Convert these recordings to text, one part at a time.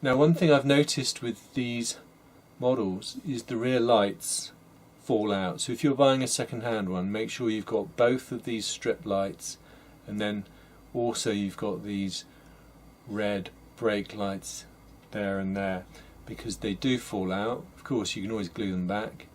Now, one thing I've noticed with these models is the rear lights fall out. So if you're buying a second-hand one, make sure you've got both of these strip lights, and then also you've got these red brake lights there and there, because they do fall out. Of course, you can always glue them back,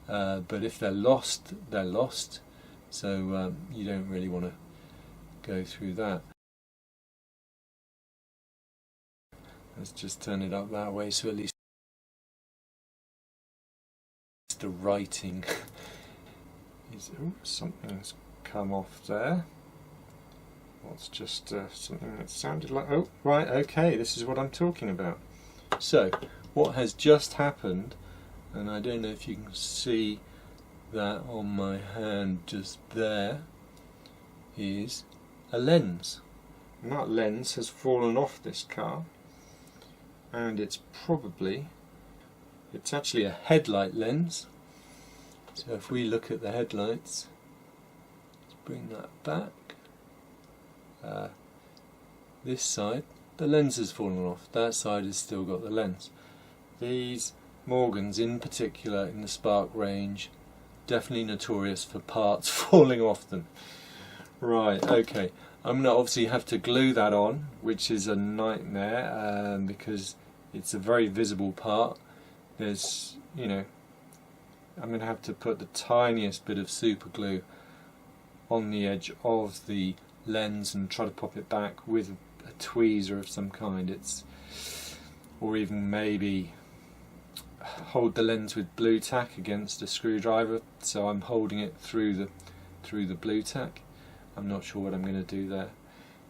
but if they're lost, they're lost. So you don't really want to go through that. Let's just turn it up that way, so at least the writing is... Ooh, something's come off there. What's just something that sounded like... Oh, right, okay, this is what I'm talking about. So, what has just happened, and I don't know if you can see that on my hand just there, is a lens. And that lens has fallen off this car, and it's actually a headlight lens. So if we look at the headlights, let's bring that back. This side, the lens has fallen off. That side has still got the lens. These Morgans in particular in the Spark range, definitely notorious for parts falling off them. Right, okay. I'm going to obviously have to glue that on, which is a nightmare because it's a very visible part. There's, you know, I'm going to have to put the tiniest bit of super glue on the edge of the lens and try to pop it back with a tweezer of some kind. Or even maybe hold the lens with blue tack against a screwdriver, so I'm holding it through the blue tack. I'm not sure what I'm going to do there,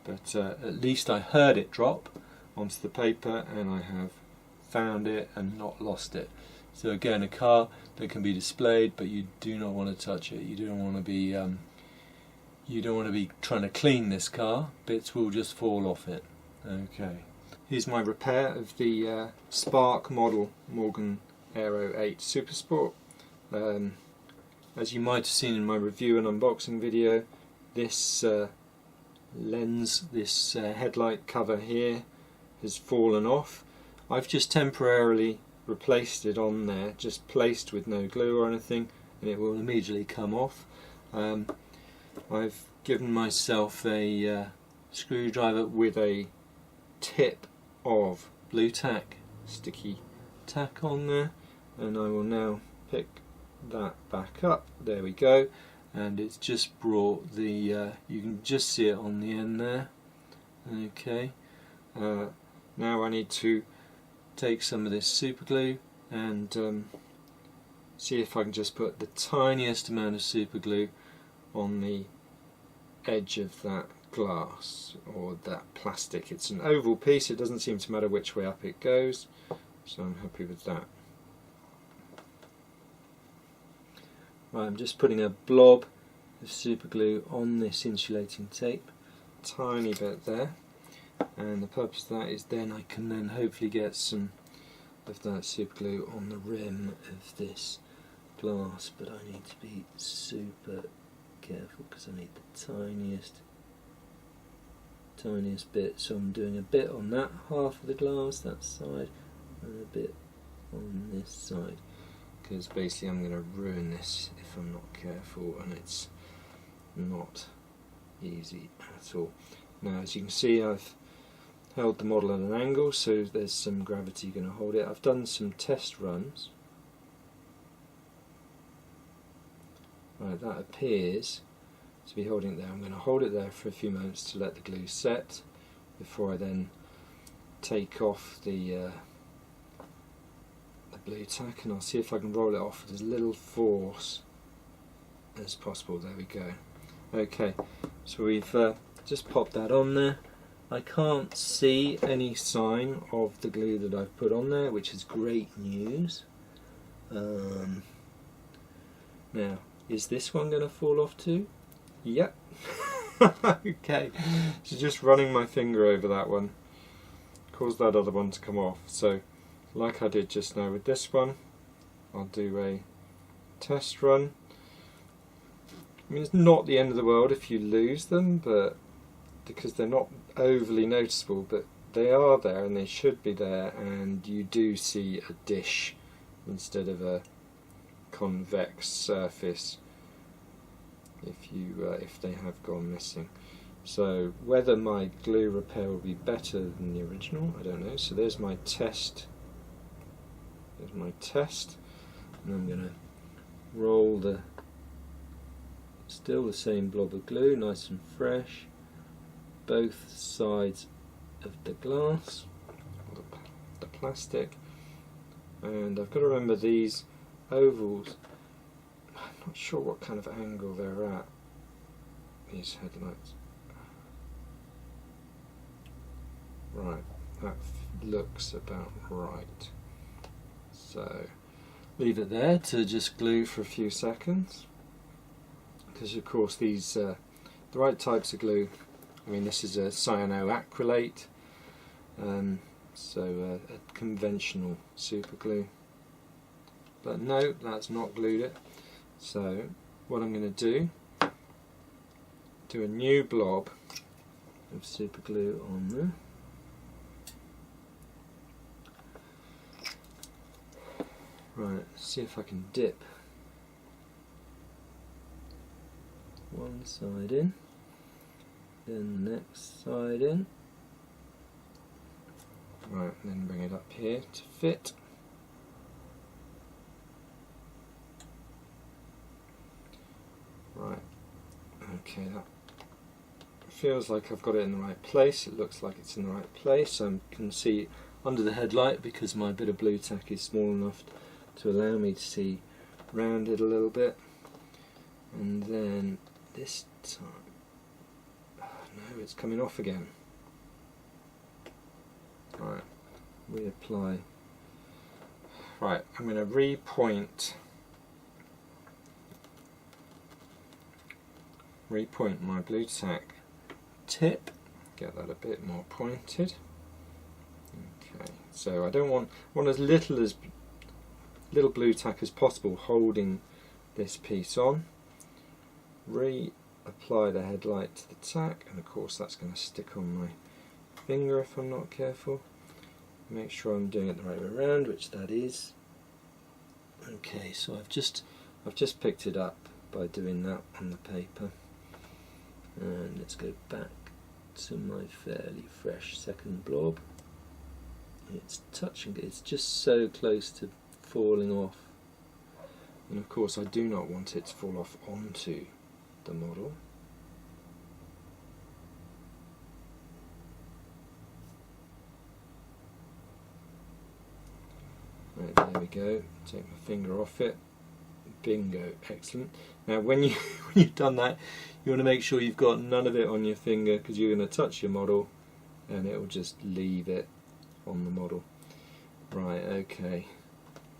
but at least I heard it drop onto the paper and I have found it and not lost it. So again, a car that can be displayed, but you do not want to touch it. You don't want to be trying to clean this car. Bits will just fall off it. Okay. Here's my repair of the Spark model Morgan Aero 8 Super Sport. As you might have seen in my review and unboxing video, this lens, this headlight cover here has fallen off. I've just temporarily replaced it on there, just placed with no glue or anything, and it will immediately come off. I've given myself a screwdriver with a tip of blue tack, sticky tack on there, and I will now pick that back up. There we go, and it's just brought the you can just see it on the end there. Okay, now I need to take some of this super glue and see if I can just put the tiniest amount of super glue on the edge of that glass or that plastic. It's an oval piece, it doesn't seem to matter which way up it goes, so I'm happy with that. Right, I'm just putting a blob of super glue on this insulating tape, tiny bit there, and the purpose of that is then I can then hopefully get some of that super glue on the rim of this glass, but I need to be super careful because I need the tiniest bit, so I'm doing a bit on that half of the glass, that side, and a bit on this side, because basically I'm going to ruin this if I'm not careful, and it's not easy at all. Now, as you can see, I've held the model at an angle, so there's some gravity going to hold it. I've done some test runs. Right, that appears to be holding it there. I'm going to hold it there for a few moments to let the glue set before I then take off the blue tack, and I'll see if I can roll it off with as little force as possible. There we go. Okay, so we've just popped that on there. I can't see any sign of the glue that I've put on there, which is great news. Now, is this one going to fall off too? Yep. Okay, so just running my finger over that one caused that other one to come off. So, like I did just now with this one, I'll do a test run. I mean, it's not the end of the world if you lose them, but because they're not overly noticeable, but they are there and they should be there, and you do see a dish instead of a convex surface if they have gone missing. So whether my glue repair will be better than the original, I don't know. So there's my test. There's my test, and I'm going to roll still the same blob of glue, nice and fresh, both sides of the glass, the plastic, and I've got to remember these ovals, I'm not sure what kind of angle they're at, these headlights. Right, that looks about right. So leave it there to just glue for a few seconds, because of course these the right types of glue. I mean, this is a cyanoacrylate, so a conventional super glue. But no, that's not glued it. So what I'm going to do a new blob of super glue on there. Right, see if I can dip one side in, then the next side in. Right, and then bring it up here to fit. Right, okay, that feels like I've got it in the right place. It looks like it's in the right place. I can see under the headlight because my bit of blue tack is small enough to allow me to see round it a little bit. And then this time, no, it's coming off again. Right, reapply. Right, I'm going to repoint my blue tack tip, get that a bit more pointed. Okay, so I don't want as little blue tack as possible holding this piece on. Reapply the headlight to the tack, and of course that's going to stick on my finger if I'm not careful. Make sure I'm doing it the right way around, which that is. Okay, so I've just picked it up by doing that on the paper, and let's go back to my fairly fresh second blob. It's touching, it's just so close to falling off, and of course I do not want it to fall off onto the model. Right, there we go. Take my finger off it. Bingo, excellent. Now when you've done that, you want to make sure you've got none of it on your finger, because you're going to touch your model and it will just leave it on the model. Right, okay,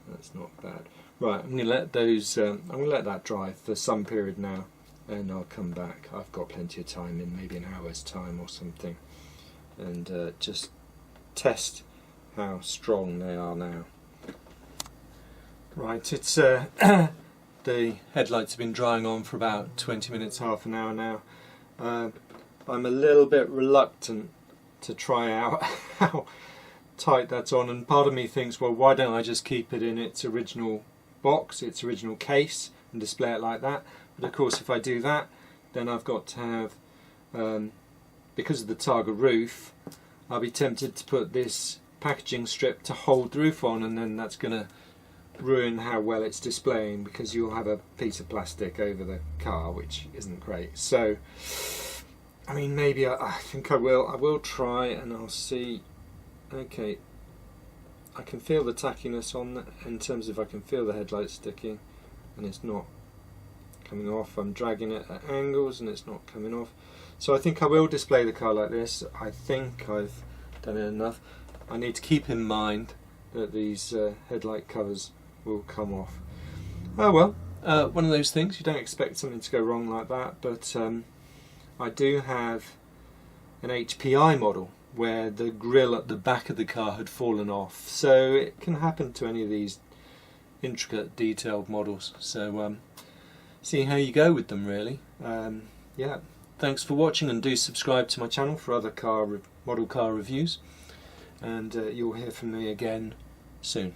that's not bad. Right, I'm going to let those. I'm going to let that dry for some period now, and I'll come back. I've got plenty of time, in maybe an hour's time or something, and just test how strong they are now. Right, it's the headlights have been drying on for about 20 minutes, half an hour now. I'm a little bit reluctant to try out how tight that's on, and part of me thinks, well, why don't I just keep it in its original box, its original case, and display it like that? But of course if I do that, then I've got to have, because of the Targa roof, I'll be tempted to put this packaging strip to hold the roof on, and then that's going to ruin how well it's displaying, because you'll have a piece of plastic over the car, which isn't great. So I mean, maybe I think I will try, and I'll see. Okay, I can feel the tackiness on that, in terms of I can feel the headlight sticking and it's not coming off. I'm dragging it at angles and it's not coming off. So I think I will display the car like this. I think I've done it enough. I need to keep in mind that these headlight covers will come off. Oh well, one of those things, you don't expect something to go wrong like that, but I do have an HPI model where the grille at the back of the car had fallen off, so it can happen to any of these intricate detailed models. So see how you go with them, really. Yeah, thanks for watching, and do subscribe to my channel for other model car reviews. and you'll hear from me again soon.